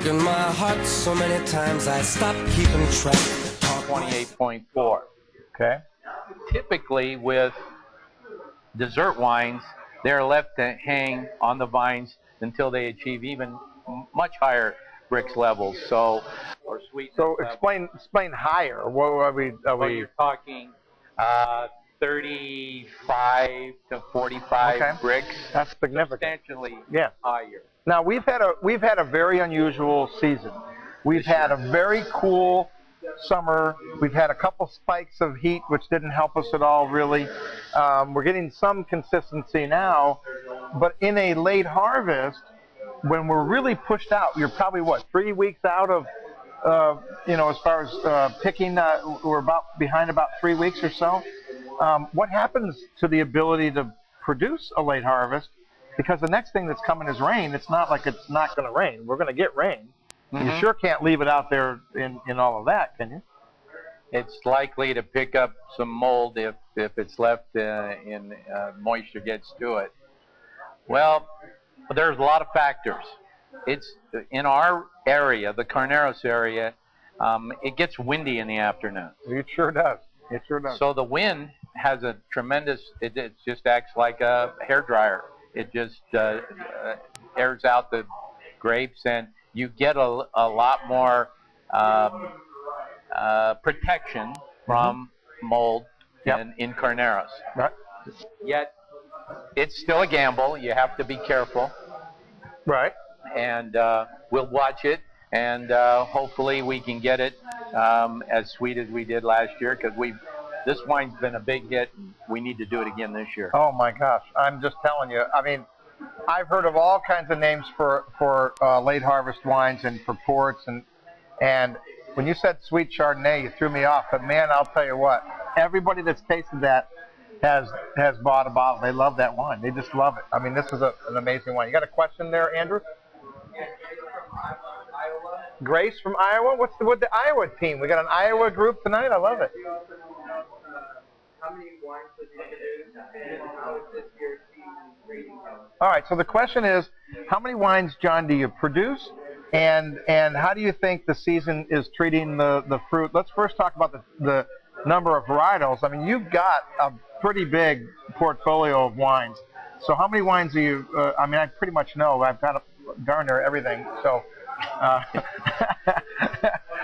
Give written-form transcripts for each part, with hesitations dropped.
broken my heart so many times I stopped keeping track. 28.4. Okay. Typically with dessert wines, they're left to hang on the vines until they achieve even much higher Brix levels. So, or sweetness So levels. explain higher. What are we? Well, you're talking 35 to 45 Brix. That's significant. Substantially higher. Now we've had a very unusual season. We've had a very cool summer. We've had a couple spikes of heat, which didn't help us at all, really. We're getting some consistency now, but in a late harvest, when we're really pushed out, you're probably what, 3 weeks out of, as far as picking. We're behind about 3 weeks or so. What happens to the ability to produce a late harvest? Because the next thing that's coming is rain. It's not like it's not going to rain. We're going to get rain. You sure can't leave it out there in all of that, can you? It's likely to pick up some mold if it's left in moisture gets to it. Well, there's a lot of factors. It's in our area, the Carneros area, it gets windy in the afternoon. It sure does. It sure does. So the wind has a tremendous, it just acts like a hairdryer. It just airs out the grapes, and you get a lot more protection from mold in Carneros. Right. Yet, it's still a gamble. You have to be careful. Right. And we'll watch it, and hopefully we can get it as sweet as we did last year, because this wine's been a big hit, and we need to do it again this year. Oh my gosh, I'm just telling you. I mean, I've heard of all kinds of names for late harvest wines and for ports, and when you said sweet Chardonnay, you threw me off. But man, I'll tell you what, everybody that's tasted that has bought a bottle. They love that wine. They just love it. I mean, this is an amazing wine. You got a question there, Andrew? Grace from Iowa. What's with the Iowa team? We got an Iowa group tonight. I love it. How many wines did you produce, and how is this year's season rating going? All right, so the question is, how many wines, John, do you produce, and how do you think the season is treating the fruit? Let's first talk about the number of varietals. I mean, you've got a pretty big portfolio of wines. So how many wines do you, I mean, I pretty much know. I've got darn near everything. So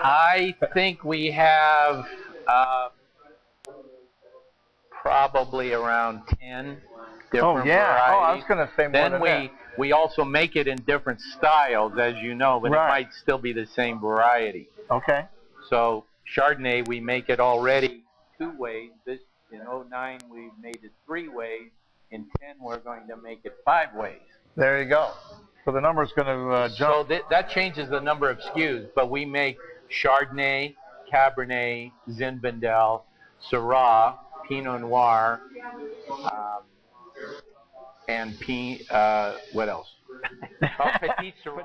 I think we have probably around 10 different varieties. Oh, I was going to say more than that. We also make it in different styles, as you know, but it might still be the same variety. Okay. So Chardonnay, we make it already 2 ways. In 2009, we made it 3 ways. In 2010, we're going to make it 5 ways. There you go. So the number's going to jump. So that changes the number of SKUs, but we make Chardonnay, Cabernet, Zinfandel, Syrah, Pinot Noir, and what else? Petit Syrah.